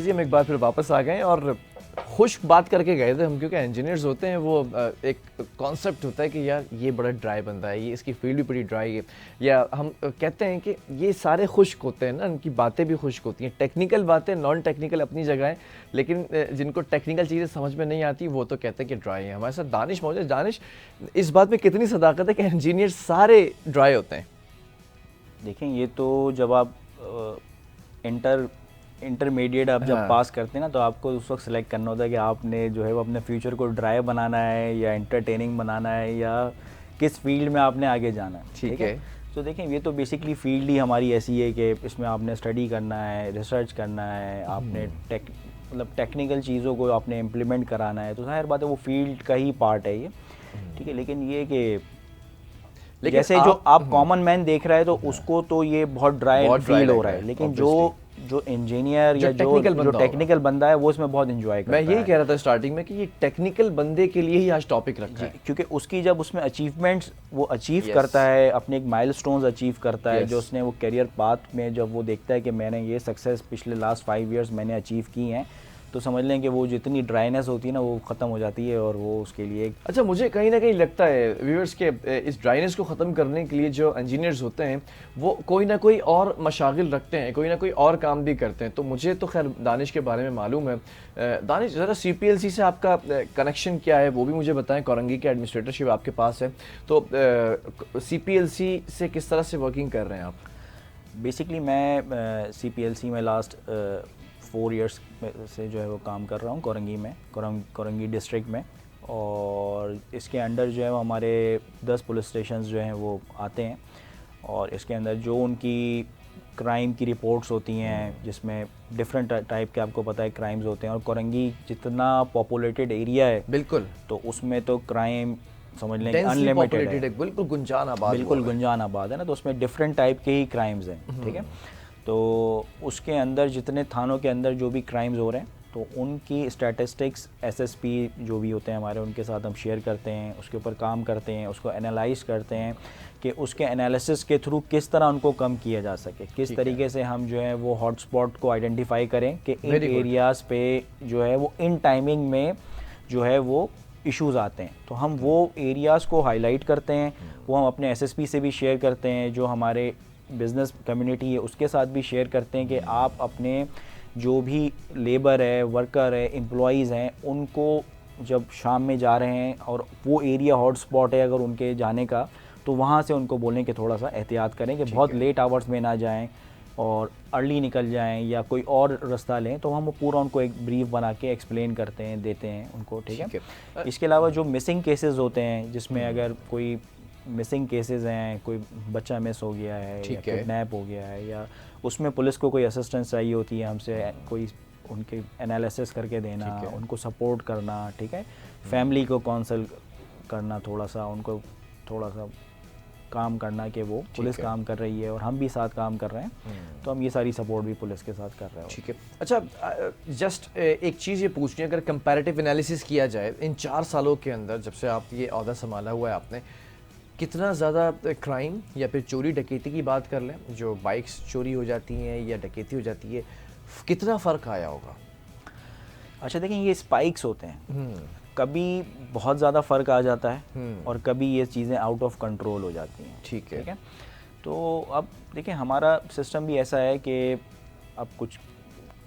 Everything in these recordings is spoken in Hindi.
जी हम एक बार फिर वापस आ गए और खुश्क बात करके गए थे हम, क्योंकि इंजीनियर्स होते हैं वो एक कॉन्सेप्ट होता है कि यार ये बड़ा ड्राई बंदा है, ये इसकी फील्ड भी बड़ी ड्राई है, या हम कहते हैं कि ये सारे खुश्क होते हैं ना, उनकी बातें भी खुश्क होती हैं। टेक्निकल बातें, नॉन टेक्निकल अपनी जगह है, लेकिन जिनको टेक्निकल चीज़ें समझ में नहीं आती वो तो कहते हैं कि ड्राई है। हमारे साथ दानिश मौजूद है। दानिश, इस बात में कितनी सदाकत है कि इंजीनियर सारे ड्राई होते हैं? देखें, ये तो जब आप इंटरमीडिएट आप जब पास करते हैं ना, तो आपको उस वक्त सेलेक्ट करना होता है कि आपने जो है वो अपने फ्यूचर को ड्राई बनाना है या एंटरटेनिंग बनाना है या किस फील्ड में आपने आगे जाना है। ठीक है। तो देखें, ये तो बेसिकली फील्ड ही हमारी ऐसी है कि इसमें आपने स्टडी करना है, रिसर्च करना है, आपने टेक्निकल चीज़ों को आपने इम्प्लीमेंट कराना है, तो जाहिर बात है वो फील्ड का ही पार्ट है ये। ठीक है, लेकिन ये कि जैसे जो आप कॉमन मैन देख रहा है तो उसको तो ये बहुत ड्राई फील हो रहा है, लेकिन जो इंजीनियर या जो टेक्निकल बंदा है वो इसमें बहुत एंजॉय करता है। मैं यही कह रहा था स्टार्टिंग में कि ये टेक्निकल बंदे के लिए ही आज टॉपिक रखा है, क्योंकि उसकी जब उसमें अचीवमेंट्स वो अचीव करता है, अपने एक माइलस्टोन्स अचीव करता है, जो उसने वो करियर पाथ में जब वो देखता है कि मैंने ये सक्सेस पिछले लास्ट 5 इयर्स मैंने अचीव की हैं, तो समझ लें कि वो जितनी ड्राइनेस होती है ना वो ख़त्म हो जाती है और वो उसके लिए अच्छा, मुझे कहीं ना कहीं लगता है व्यूअर्स के इस ड्राइनेस को ख़त्म करने के लिए जो इंजीनियर्स होते हैं वो कोई ना कोई और मशागिल रखते हैं, कोई ना कोई और काम भी करते हैं। तो मुझे तो खैर दानिश के बारे में मालूम है। दानिश, ज़रा CPLC से आपका कनेक्शन क्या है वो भी मुझे बताएं। कोरंगी के एडमिनिस्ट्रेटरशिप आपके पास है, तो CPLC से किस तरह से वर्किंग कर रहे हैं आप? बेसिकली मैं CPLC में लास्ट 4 इयर्स से जो है वो काम कर रहा हूँ कोरंगी में, कोरंगी डिस्ट्रिक्ट में, और इसके अंडर जो है वो हमारे 10 पुलिस स्टेशंस जो हैं वो आते हैं, और इसके अंदर जो उनकी क्राइम की रिपोर्ट्स होती हैं जिसमें डिफरेंट टाइप के आपको पता है क्राइम्स होते हैं, और कोरंगी जितना पॉपुलेटेड एरिया है बिल्कुल, तो उसमें तो क्राइम समझ लें अनलिमिटेड है, बिल्कुल गुंजान आबाद है ना, तो उसमें डिफरेंट टाइप के ही क्राइम्स हैं। ठीक है, तो उसके अंदर जितने थानों के अंदर जो भी क्राइम्स हो रहे हैं तो उनकी स्टैटिस्टिक्स SSP जो भी होते हैं हमारे, उनके साथ हम शेयर करते हैं, उसके ऊपर काम करते हैं, उसको एनालाइज करते हैं कि उसके एनालिसिस के थ्रू किस तरह उनको कम किया जा सके, किस तरीके से हम जो है वो हॉटस्पॉट को आइडेंटिफाई करें कि इन एरियाज़ पे जो है वो इन टाइमिंग में जो है वो इश्यूज़ आते हैं, तो हम वो एरियाज़ को हाईलाइट करते हैं, वो हम अपने SSP से भी शेयर करते हैं, जो हमारे बिज़नेस कम्युनिटी है उसके साथ भी शेयर करते हैं कि आप अपने जो भी लेबर है, वर्कर है, एम्प्लॉइज़ हैं, उनको जब शाम में जा रहे हैं और वो एरिया हॉट स्पॉट है अगर उनके जाने का, तो वहाँ से उनको बोलें कि थोड़ा सा एहतियात करें कि बहुत लेट आवर्स में ना जाएं और अर्ली निकल जाएं या कोई और रास्ता लें, तो हम पूरा उनको एक ब्रीफ बना के एक्सप्लेन करते हैं, देते हैं उनको। ठीक है, इसके अलावा जो मिसिंग केसेस होते हैं जिसमें अगर कोई मिसिंग केसेस हैं, कोई बच्चा मिस हो गया है या किडनैप हो गया है, या उसमें पुलिस को कोई असिस्टेंस चाहिए होती है हमसे, कोई उनके एनालिसिस करके देना, उनको सपोर्ट करना, ठीक है, फैमिली को काउंसल करना, थोड़ा सा उनको थोड़ा सा काम करना कि वो पुलिस काम कर रही है और हम भी साथ काम कर रहे हैं, तो हम ये सारी सपोर्ट भी पुलिस के साथ कर रहे हैं। ठीक है, अच्छा जस्ट एक चीज़ ये पूछनी है, अगर कंपैरेटिव एनालिसिस किया जाए इन 4 सालों के अंदर जब से आप ये ओहदा संभाला हुआ है आपने, कितना ज़्यादा क्राइम या फिर चोरी डकैती की बात कर लें, जो बाइक्स चोरी हो जाती हैं या डकैती हो जाती है, कितना फ़र्क आया होगा? अच्छा देखें, ये स्पाइक्स होते हैं, कभी बहुत ज़्यादा फ़र्क आ जाता है और कभी ये चीज़ें आउट ऑफ कंट्रोल हो जाती हैं। ठीक है, तो अब देखें हमारा सिस्टम भी ऐसा है कि अब कुछ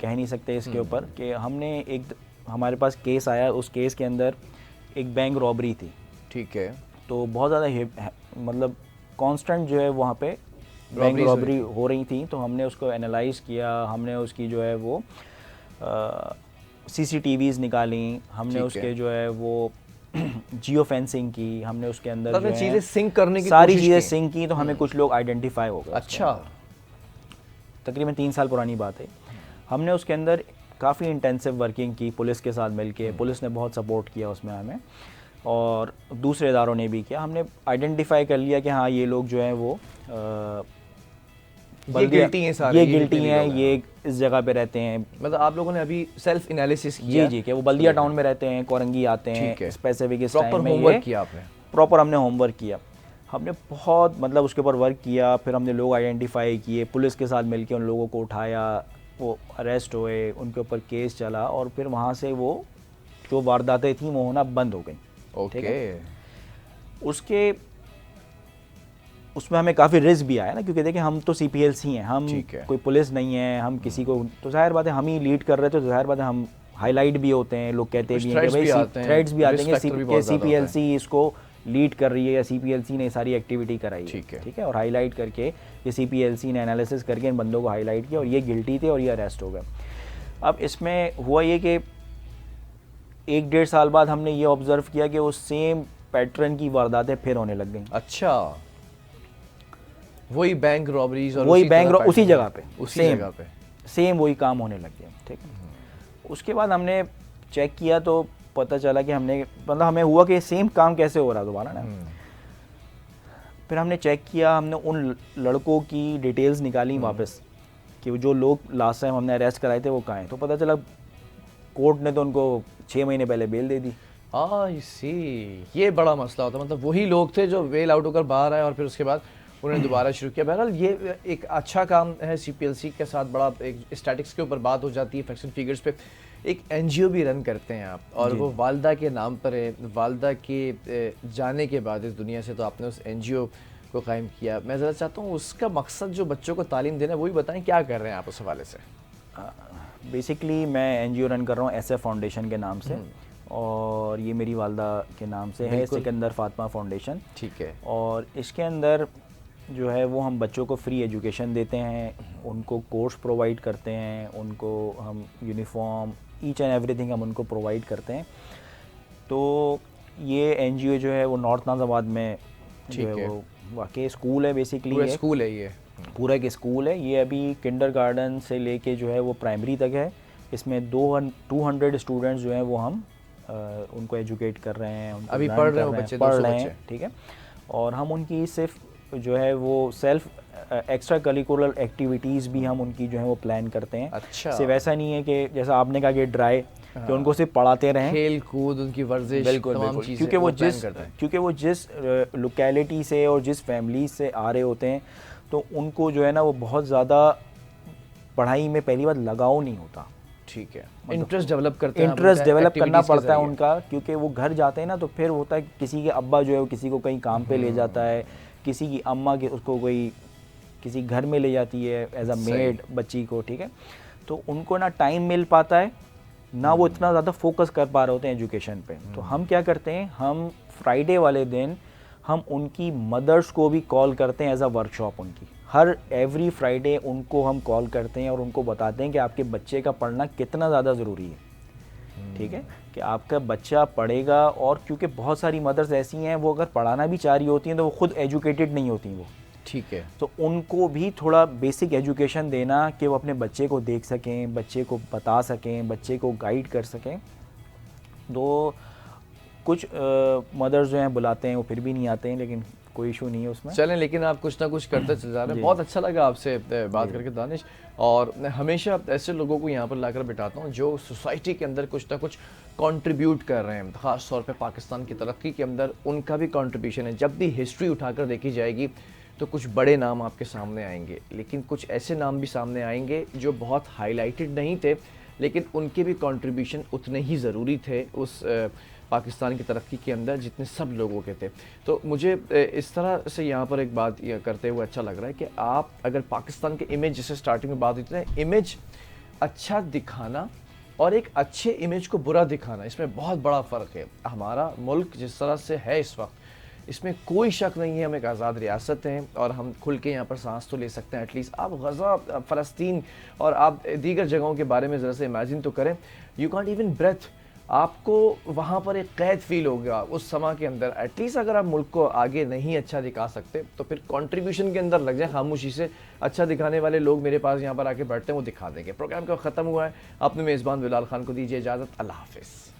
कह नहीं सकते इसके ऊपर कि हमने हमारे पास केस आया, उस केस के अंदर एक बैंक रॉबरी थी। ठीक है, तो बहुत ज़्यादा मतलब कांस्टेंट जो है वहाँ पे बैंक रॉबरी हो रही थी, तो हमने उसको एनालाइज किया, हमने उसकी जो है वो CCTVs निकाली, हमने उसके जो है वो जियो फेंसिंग की, हमने उसके अंदर जो चीज़ें सिंक करने की सारी चीज़ें सिंक की, तो हमें कुछ लोग आइडेंटिफाई हो गए। अच्छा, तकरीबन 3 साल पुरानी बात है। हमने उसके अंदर काफ़ी इंटेंसिव वर्किंग की पुलिस के साथ मिलके, पुलिस ने बहुत सपोर्ट किया उसमें हमें, और दूसरे इदारों ने भी किया। हमने आइडेंटिफाई कर लिया कि हाँ ये लोग जो हैं वो ये गिल्टी हैं सारे, ये गिल्टी हैं, ये इस जगह पे रहते हैं। मतलब आप लोगों ने अभी सेल्फ एनालिसिस किया? जी, कि वो बल्दिया टाउन में रहते हैं, कोरंगी आते हैं, स्पेसिफिक इस टाइम में होमवर्क किया आपने? प्रॉपर हमने होमवर्क किया, हमने बहुत मतलब उसके ऊपर वर्क किया, फिर हमने लोग आइडेंटिफाई किए, पुलिस के साथ मिलकर उन लोगों को उठाया, वो अरेस्ट हुए, उनके ऊपर केस चला और फिर वहाँ से वो जो वारदातें थी वो होना बंद हो गई। ओके। उसके उसमें हमें काफ़ी रिस्क भी आया ना, क्योंकि देखिए हम तो CPLC हैं, हम ठीक है। कोई पुलिस नहीं है, हम किसी को, तो जाहिर बात है हम ही लीड कर रहे थे, तो जाहिर बात है हम हाईलाइट भी होते हैं, लोग कहते कुछ भी हैं कि threats भी आते भाई हैं, थ्रेड्स भी आते risk हैं factor भी कि बहुत ज़्यादा होता है। CPLC इसको लीड कर रही है या CPLC ने सारी एक्टिविटी कराई ठीक है। ठीक है, और हाईलाइट करके ये CPLC ने एनालिसिस करके इन बंदों को हाईलाइट किया और ये गिल्टी थे और ये अरेस्ट हो गए। अब इसमें हुआ ये कि 1-1.5 साल बाद हमने ये ऑब्जर्व किया कि वो सेम पैटर्न की वारदातें फिर होने लग गई। अच्छा, वही बैंक रॉबरीज और वही उसी बैंक तरह उसी pattern जगह पे, उसी same, जगह पे। सेम वही काम होने लग गया। ठीक है, उसके बाद हमने चेक किया तो पता चला कि हमने, मतलब हमें हुआ कि सेम काम कैसे हो रहा दोबारा ना। फिर हमने चेक किया, हमने उन लड़कों की डिटेल्स निकाली वापस कि वो जो लोग लास्ट टाइम हमने अरेस्ट कराए थे वो कहाँ हैं, तो पता चला कोर्ट ने तो उनको 6 महीने पहले बेल दे दी। आई सी, ये बड़ा मसला होता है, मतलब वही लोग थे जो वेल आउट होकर बाहर आए और फिर उसके बाद उन्होंने दोबारा शुरू किया। बहरहाल ये एक अच्छा काम है, CPLC के साथ बड़ा एक स्टैटिक्स के ऊपर बात हो जाती है, फैक्शन फिगर्स पे। एक NGO भी रन करते हैं आप, और वो वालदा के नाम पर है। वालदा के जाने के बाद इस दुनिया से तो आपने उस NGO को कायम किया। मैं ज़रा चाहता हूँ उसका मकसद जो बच्चों को तालीम देना है वो भी बताएं, क्या कर रहे हैं आप उस हवाले से। बेसिकली मैं NGO रन कर रहा हूँ SF फाउंडेशन के नाम से, और ये मेरी वालदा के नाम से है, सिकंदर फातिमा फाउंडेशन। ठीक है। और इसके अंदर जो है वो हम बच्चों को फ्री एजुकेशन देते हैं, उनको कोर्स प्रोवाइड करते हैं, उनको हम यूनिफॉर्म ईच एंड एवरीथिंग हम उनको प्रोवाइड करते हैं। तो ये NGO जो है वो नॉर्थ नाज़ाबाद में जो है वो वाकई स्कूल है, बेसिकली पूरा स्कूल है ये, पूरा एक स्कूल है। ये अभी किंडरगार्टन से लेके जो है वो प्राइमरी तक है। इसमें 200 स्टूडेंट्स जो हैं वो हम उनको एजुकेट कर रहे हैं, उनको अभी learn पढ़ रहे कर हैं वो बच्चे, 200 पढ़ रहे हैं। बच्चे। ठीक है, और हम उनकी सिर्फ जो है वो सेल्फ एक्स्ट्रा करिकुलर एक्टिविटीज़ भी हम उनकी जो है वो प्लान करते हैं। अच्छा। सिर्फ ऐसा नहीं है कि जैसा आपने कहा कि ड्राई, कि उनको सिर्फ पढ़ाते रहें, खेल कूद, उनकी वर्जिश, बिल्कुल तमाम बिल्कुल, चीज़ें क्योंकि वो जिस लोकेलिटी से और जिस फैमिली से आ रहे होते हैं, तो उनको जो है ना वो बहुत ज़्यादा पढ़ाई में पहली बार लगाव नहीं होता। ठीक है, इंटरेस्ट डेवलप करते हैं, इंटरेस्ट डेवलप करना activities के पड़ता है जरिए। उनका, क्योंकि वो घर जाते हैं ना तो फिर होता है किसी के अब्बा जो है वो किसी को कहीं काम पे ले जाता है, किसी की अम्मा के उसको कोई किसी घर में ले जाती है एज अ मेड बच्ची को। ठीक है, तो उनको ना टाइम मिल पाता है ना, वो इतना ज़्यादा फोकस कर पा रहे होते हैं एजुकेशन पे। तो हम क्या करते हैं, हम फ्राइडे वाले दिन हम उनकी मदर्स को भी कॉल करते हैं एज अ वर्कशॉप। उनकी हर एवरी फ्राइडे उनको हम कॉल करते हैं और उनको बताते हैं कि आपके बच्चे का पढ़ना कितना ज़्यादा ज़रूरी है। ठीक है, कि आपका बच्चा पढ़ेगा, और क्योंकि बहुत सारी मदर्स ऐसी हैं वो अगर पढ़ाना भी चाह रही होती हैं तो वो खुद एजुकेटेड नहीं होती वो। ठीक है, तो उनको भी थोड़ा बेसिक एजुकेशन देना कि वो अपने बच्चे को देख सकें, बच्चे को बता सकें, बच्चे को गाइड कर सकें। तो कुछ मदर्स जो हैं बुलाते हैं, वो फिर भी नहीं आते हैं, लेकिन कोई इशू नहीं है उसमें। चलें, लेकिन आप कुछ ना कुछ करते चले जा रहे हैं। बहुत अच्छा लगा आपसे बात करके दानिश, और मैं हमेशा ऐसे लोगों को यहाँ पर लाकर बिठाता हूँ जो सोसाइटी के अंदर कुछ ना कुछ कंट्रीब्यूट कर रहे हैं, ख़ास तौर पे पाकिस्तान की तरक्की के अंदर उनका भी कंट्रीब्यूशन है। जब भी हिस्ट्री उठाकर देखी जाएगी तो कुछ बड़े नाम आपके सामने आएंगे, लेकिन कुछ ऐसे नाम भी सामने आएंगे जो बहुत हाईलाइटेड नहीं थे, लेकिन उनके भी कंट्रीब्यूशन उतने ही ज़रूरी थे उस पाकिस्तान की तरक्की के अंदर जितने सब लोगों के थे। तो मुझे इस तरह से यहाँ पर एक बात करते हुए अच्छा लग रहा है कि आप अगर पाकिस्तान के इमेज, जैसे स्टार्टिंग में बात होती है, इमेज अच्छा दिखाना और एक अच्छे इमेज को बुरा दिखाना, इसमें बहुत बड़ा फ़र्क है। हमारा मुल्क जिस तरह से है इस वक्त, इसमें कोई शक नहीं है, हम एक आज़ाद रियासत हैं और हम खुल के यहाँ पर सांस तो ले सकते हैं एटलीस्ट। आप गज़ा, फ़लस्तीन और आप दीगर जगहों के बारे में ज़रा से इमेजिन तो करें। यू कांट इवन ब्रेथ, आपको वहाँ पर एक कैद फील होगा उस समय के अंदर। एटलीस्ट अगर आप मुल्क को आगे नहीं अच्छा दिखा सकते तो फिर कंट्रीब्यूशन के अंदर लग जाए, खामोशी से अच्छा दिखाने वाले लोग मेरे पास यहाँ पर आके बैठते हैं, वो दिखा देंगे। प्रोग्राम का ख़त्म हुआ है, अपने मेज़बान बिलाल खान को दीजिए इजाज़त, अल्लाह हाफ़िज़।